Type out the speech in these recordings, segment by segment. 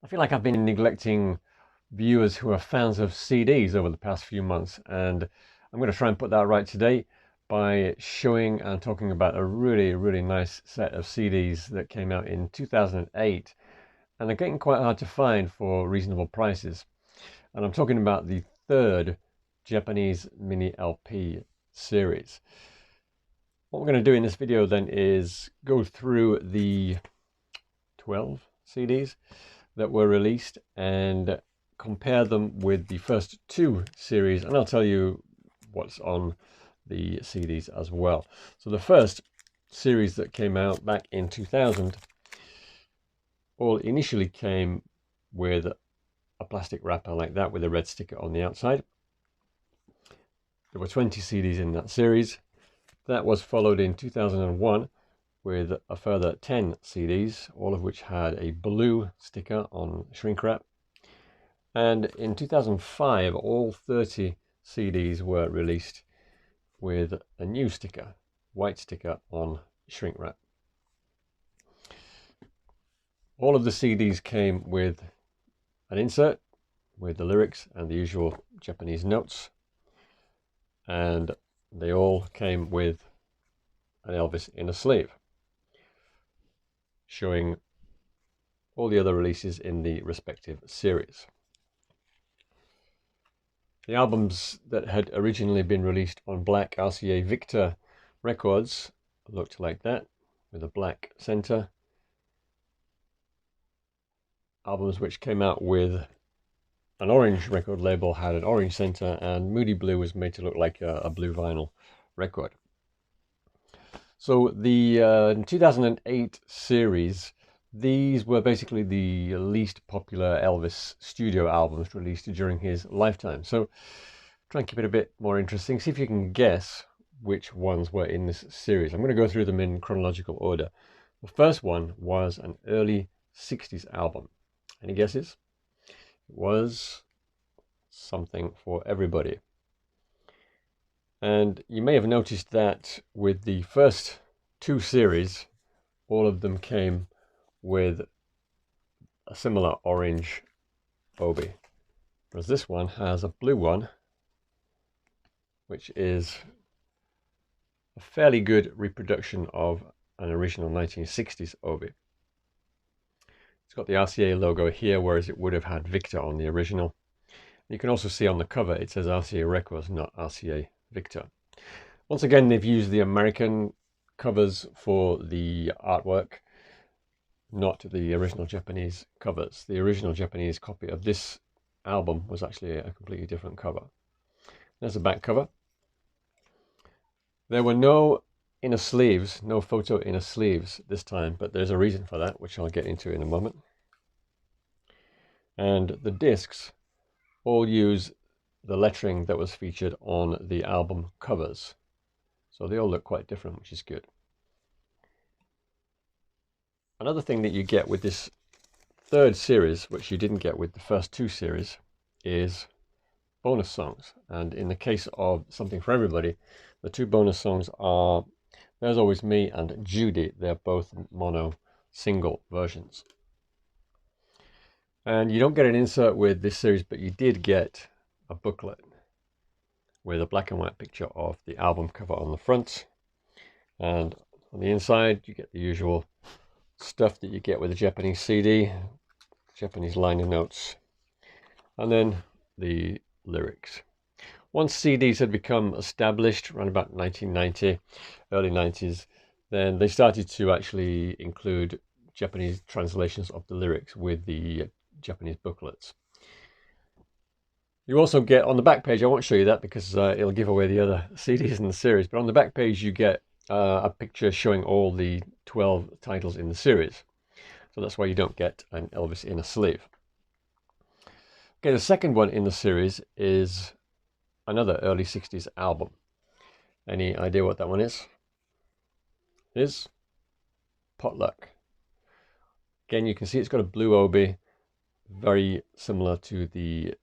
I feel like I've been neglecting viewers who are fans of CDs over the past few months, and I'm going to try and put that right today by showing and talking about a really nice set of CDs that came out in 2008, and they're getting quite hard to find for reasonable prices. And I'm talking about the third Japanese mini LP series. What we're going to do in this video then is go through the 12 CDs that were released and compare them with the first two series, and I'll tell you what's on the CDs as well. So the first series that came out back in 2000 all initially came with a plastic wrapper like that with a red sticker on the outside. There were 20 CDs in that series. That was followed in 2001 with a further 10 CDs, all of which had a blue sticker on shrink wrap. And in 2005, all 30 CDs were released with a new sticker, white sticker on shrink wrap. All of the CDs came with an insert with the lyrics and the usual Japanese notes, and they all came with an Elvis in a sleeve, showing all the other releases in the respective series. The albums that had originally been released on black RCA Victor records looked like that, with a black center. Albums which came out with an orange record label had an orange center, and Moody Blue was made to look like a blue vinyl record. So the 2008 series, these were basically the least popular Elvis studio albums released during his lifetime. So try and keep it a bit more interesting. See if you can guess which ones were in this series. I'm going to go through them in chronological order. The first one was an early 60s album. Any guesses? It was Something for Everybody. And you may have noticed that with the first two series, all of them came with a similar orange obi, whereas this one has a blue one, which is a fairly good reproduction of an original 1960s obi. It's got the RCA logo here, whereas it would have had Victor on the original. You can also see on the cover it says RCA Records, not RCA Victor. Once again, they've used the American covers for the artwork, not the original Japanese covers. The original Japanese copy of this album was actually a completely different cover. There's the back cover. There were no inner sleeves, no photo inner sleeves this time, but there's a reason for that, which I'll get into in a moment. And the discs all use the lettering that was featured on the album covers. So they all look quite different, which is good. Another thing that you get with this third series, which you didn't get with the first two series, is bonus songs. And in the case of Something for Everybody, the two bonus songs are There's Always Me and Judy. They're both mono single versions. And you don't get an insert with this series, but you did get a booklet with a black and white picture of the album cover on the front. And on the inside, you get the usual stuff that you get with a Japanese CD, Japanese liner notes, and then the lyrics. Once CDs had become established around about 1990, early 90s, then they started to actually include Japanese translations of the lyrics with the Japanese booklets. You also get on the back page, I won't show you that because it'll give away the other CDs in the series, but on the back page you get a picture showing all the 12 titles in the series. So that's why you don't get an Elvis in a sleeve. Okay, the second one in the series is another early 60s album. Any idea what that one is? It is Potluck. Again, you can see it's got a blue obi, very similar to the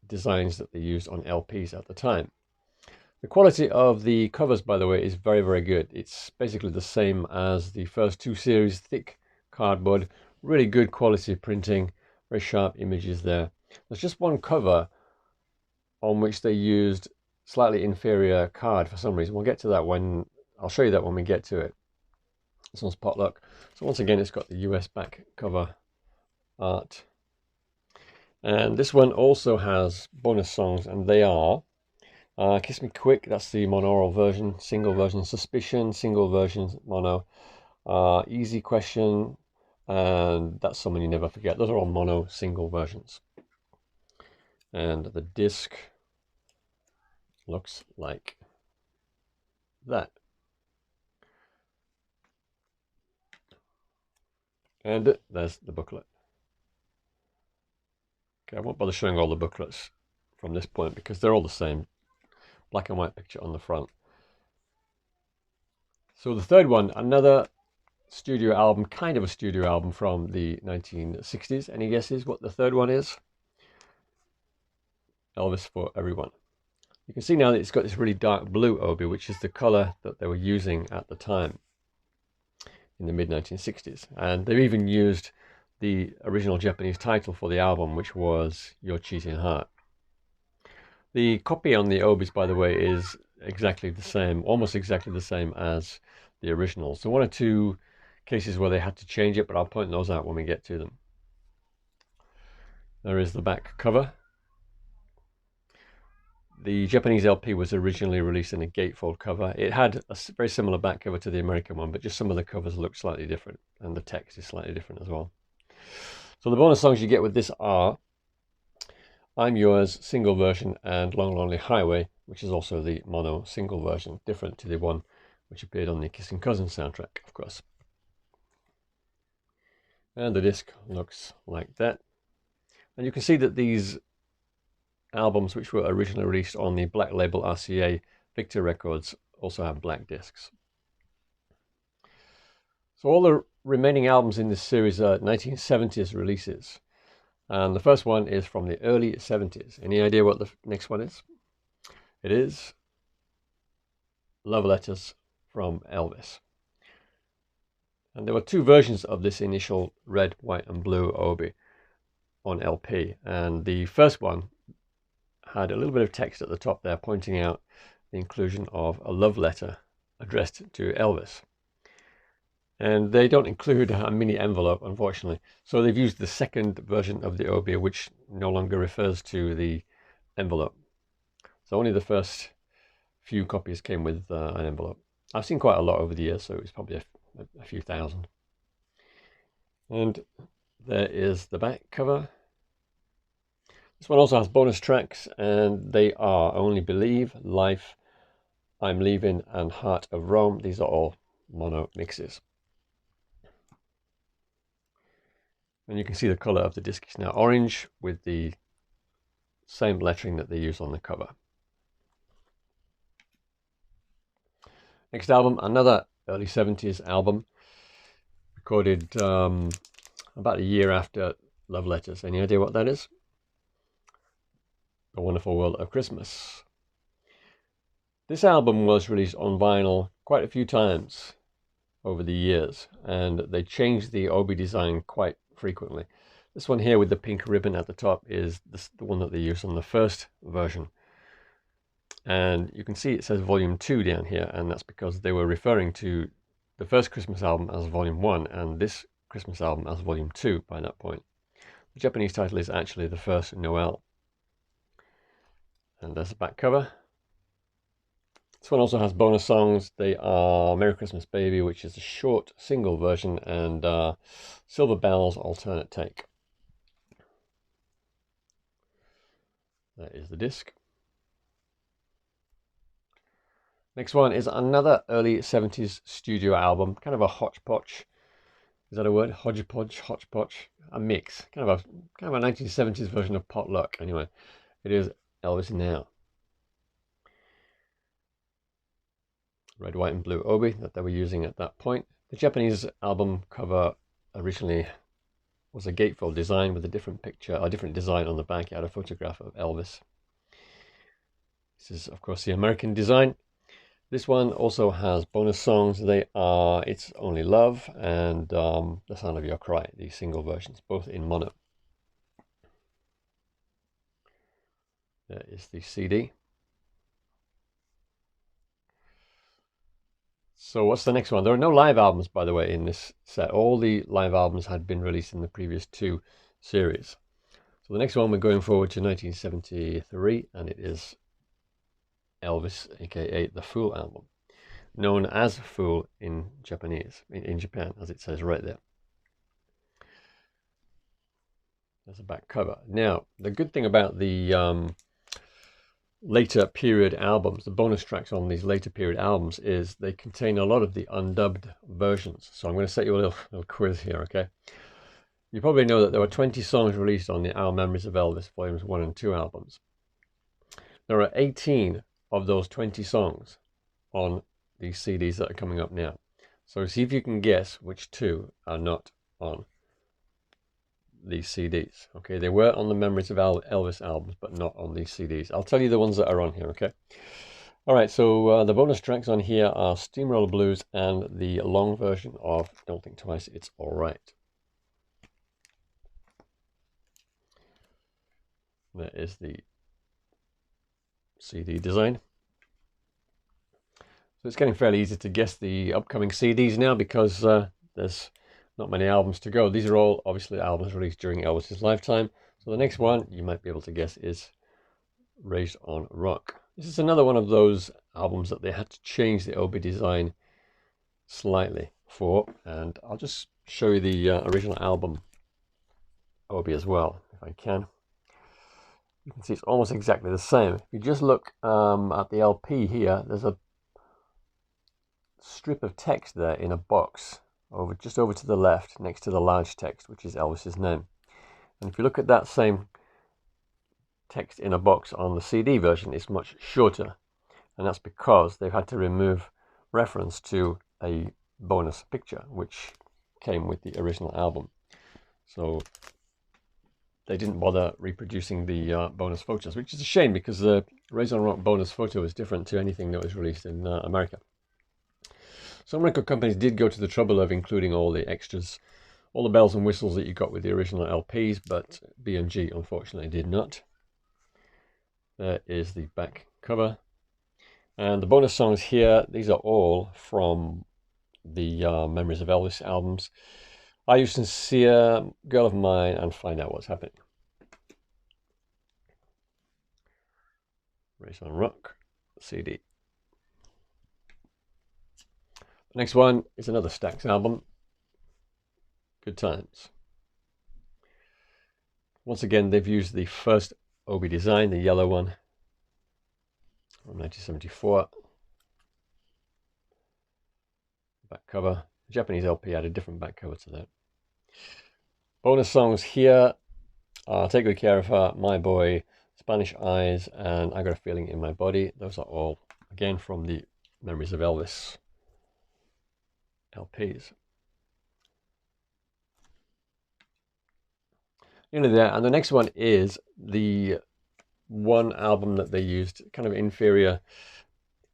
designs that they used on LPs at the time. The quality of the covers, by the way, is very good. It's basically the same as the first two series, thick cardboard, really good quality printing, Very sharp images there. There's just one cover on which they used slightly inferior card for some reason. We'll get to that when, I'll show you that when we get to it. This one's Potluck. So once again, it's got the US back cover art. And this one also has bonus songs, and they are Kiss Me Quick, that's the monaural version, single version Suspicion, single version mono, Easy Question, and That's Someone You Never Forget. Those are all mono single versions. And the disc looks like that. And there's the booklet. Okay, I won't bother showing all the booklets from this point because they're all the same. Black and white picture on the front. So the third one, another studio album, kind of a studio album from the 1960s. Any guesses what the third one is? Elvis for Everyone. You can see now that it's got this really dark blue obi, which is the color that they were using at the time in the mid-1960s. And they've even used the original Japanese title for the album, which was Your Cheating Heart. The copy on the obis, by the way, is exactly the same, almost exactly the same as the original. So one or two cases where they had to change it, but I'll point those out when we get to them. There is the back cover. The Japanese LP was originally released in a gatefold cover. It had a very similar back cover to the American one, but just some of the covers look slightly different, and the text is slightly different as well. So the bonus songs you get with this are I'm Yours single version and Long Lonely Highway, which is also the mono single version, different to the one which appeared on the Kissing Cousins soundtrack, of course. And the disc looks like that. And you can see that these albums, which were originally released on the black label RCA Victor Records, also have black discs. So all the remaining albums in this series are 1970s releases. And the first one is from the early 70s. Any idea what the next one is? It is Love Letters from Elvis. And there were two versions of this initial red, white, and blue obi on LP. And the first one had a little bit of text at the top there pointing out the inclusion of a love letter addressed to Elvis. And they don't include a mini envelope, unfortunately. So they've used the second version of the obi, which no longer refers to the envelope. So only the first few copies came with an envelope. I've seen quite a lot over the years, so it's probably a few thousand. And there is the back cover. This one also has bonus tracks, and they are Only Believe, Life, I'm Leaving, and Heart of Rome. These are all mono mixes. And you can see the color of the disc is now orange with the same lettering that they use on the cover. Next album, another early 70s album, recorded about a year after Love Letters. Any idea what that is? A Wonderful World of Christmas. This album was released on vinyl quite a few times over the years, and they changed the obi design quite frequently. This one here with the pink ribbon at the top is the one that they used on the first version. And you can see it says Volume 2 down here, and that's because they were referring to the first Christmas album as Volume 1 and this Christmas album as Volume 2 by that point. The Japanese title is actually The First Noel. And there's the back cover. This one also has bonus songs. They are Merry Christmas Baby, which is a short single version, and Silver Bells alternate take. That is the disc. Next one is another early 70s studio album, kind of a hodgepodge. Is that a word? Hodgepodge, hodgepodge, a mix, kind of a 1970s version of Potluck. Anyway, it is Elvis Now. Red, white, and blue obi that they were using at that point. The Japanese album cover originally was a gatefold design with a different picture, a different design on the back. It had a photograph of Elvis. This is, of course, the American design. This one also has bonus songs. They are It's Only Love and The Sound of Your Cry, the single versions, both in mono. There is the CD. So what's the next one? There are no live albums, by the way, in this set. All the live albums had been released in the previous two series. So the next one, we're going forward to 1973, and it is Elvis, aka the Fool album, known as Fool in Japanese, in Japan, as it says right there. There's a back cover. Now, the good thing about the later period albums, the bonus tracks on these later period albums, is they contain a lot of the undubbed versions. So I'm going to set you a little quiz here, okay? You probably know that there were 20 songs released on the Our Memories of Elvis Volumes 1 and 2 albums. There are 18 of those 20 songs on these CDs that are coming up now. So see if you can guess which two are not on these CDs. Okay, they were on the Memories of Elvis albums, but not on these CDs. I'll tell you the ones that are on here, okay? All right, so the bonus tracks on here are Steamroller Blues and the long version of Don't Think Twice, It's All Right. There is the CD design. So it's getting fairly easy to guess the upcoming CDs now because there's not many albums to go. These are all obviously albums released during Elvis's lifetime. So the next one you might be able to guess is Raised on Rock. This is another one of those albums that they had to change the OB design slightly for, and I'll just show you the original album OB as well, if I can. You can see it's almost exactly the same. If you just look at the LP here, there's a strip of text there in a box just over to the left next to the large text, which is Elvis's name. And if you look at that same text in a box on the CD version, it's much shorter, and that's because they've had to remove reference to a bonus picture which came with the original album. So they didn't bother reproducing the bonus photos, which is a shame because the Raised on Rock bonus photo is different to anything that was released in America. Some record companies did go to the trouble of including all the extras, all the bells and whistles that you got with the original LPs, but B&G unfortunately did not. There is the back cover. And the bonus songs here, these are all from the Memories of Elvis albums. Are You Sincere, Girl of Mine, and Find Out What's Happening. Raised on Rock CD. The next one is another Stax album, Good Times. Once again, they've used the first OB design, the yellow one from 1974. Back cover. The Japanese LP had a different back cover to that. Bonus songs here are Take Good Care of Her, My Boy, Spanish Eyes, and I Got a Feeling in My Body. Those are all, again, from the Memories of Elvis LPs. Nearly there. And the next one is the one album that they used kind of inferior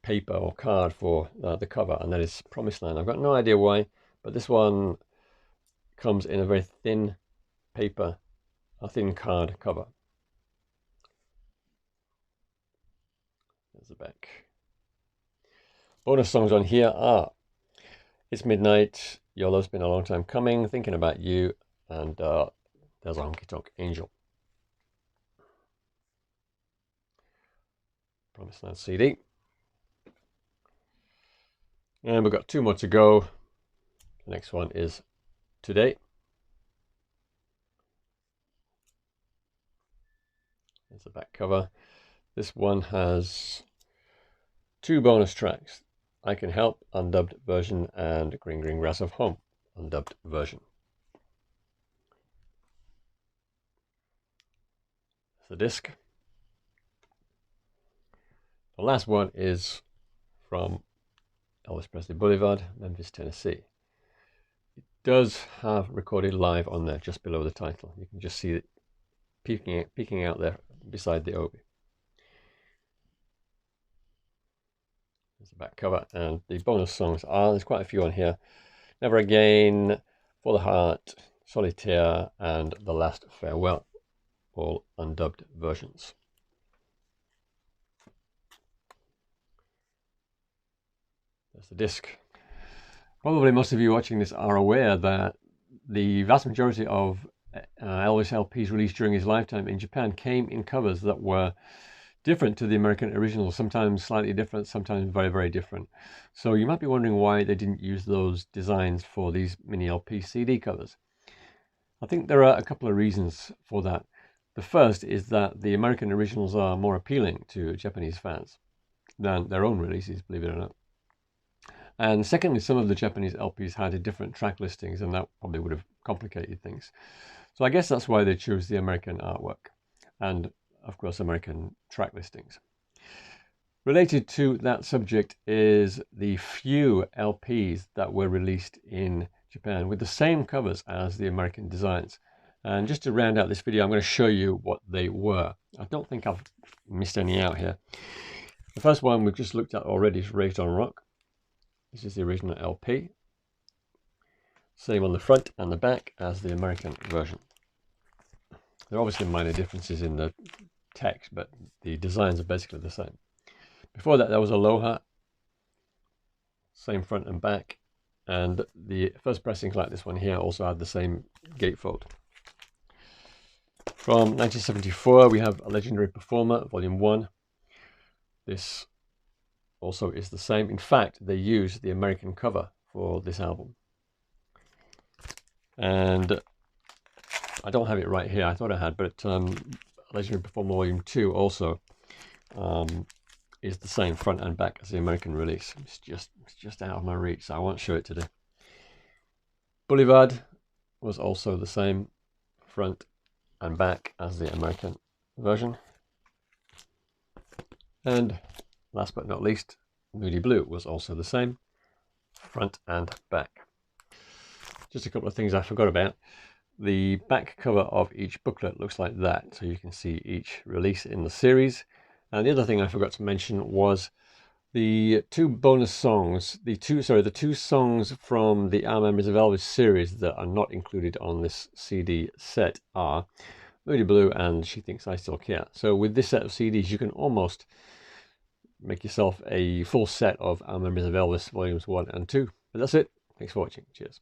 paper or card for the cover, and that is Promised Land. I've got no idea why, but this one comes in a very thin paper, a thin card cover. There's the back. Bonus songs on here are It's Midnight, Your Love's Been a Long Time Coming, Thinking About You, and there's a Honky Tonk Angel. Promised Land CD. And we've got two more to go. The next one is Today. There's the back cover. This one has two bonus tracks. I Can Help, undubbed version, and Green Green Grass of Home, undubbed version. The disc. The last one is from Elvis Presley Boulevard, Memphis, Tennessee. It does have Recorded Live on there, just below the title. You can just see it peeking out there beside the OB. There's the back cover, and the bonus songs are, there's quite a few on here. Never Again, For the Heart, Solitaire, and The Last Farewell, all undubbed versions. There's the disc. Probably most of you watching this are aware that the vast majority of Elvis LPs released during his lifetime in Japan came in covers that were different to the American originals, sometimes slightly different, sometimes very, very different. So you might be wondering why they didn't use those designs for these mini LP CD covers. I think there are a couple of reasons for that. The first is that the American originals are more appealing to Japanese fans than their own releases, believe it or not. And secondly, some of the Japanese LPs had different track listings, and that probably would have complicated things. So I guess that's why they chose the American artwork and, of course, American track listings. Related to that subject is the few LPs that were released in Japan with the same covers as the American designs. And just to round out this video, I'm going to show you what they were. I don't think I've missed any out here. The first one we've just looked at already is Raised on Rock. This is the original LP. Same on the front and the back as the American version. There are obviously minor differences in the text, but the designs are basically the same. Before that, there was Aloha. Same front and back. And the first pressings like this one here also had the same gatefold. From 1974, we have A Legendary Performer, Volume 1. This also is the same. In fact, they used the American cover for this album. And I don't have it right here. I thought I had, but Legendary Performer Volume 2 also is the same front and back as the American release. It's just out of my reach, so I won't show it today. Boulevard was also the same front and back as the American version. And last but not least, Moody Blue was also the same, front and back. Just a couple of things I forgot about. The back cover of each booklet looks like that, so you can see each release in the series. And the other thing I forgot to mention was the two bonus songs, the two songs from the Our Memories of Elvis series that are not included on this CD set are Moody Blue and She Thinks I Still Care. So with this set of CDs, you can almost make yourself a full set of Our Memories of Elvis volumes 1 and 2. But that's it. Thanks for watching. Cheers.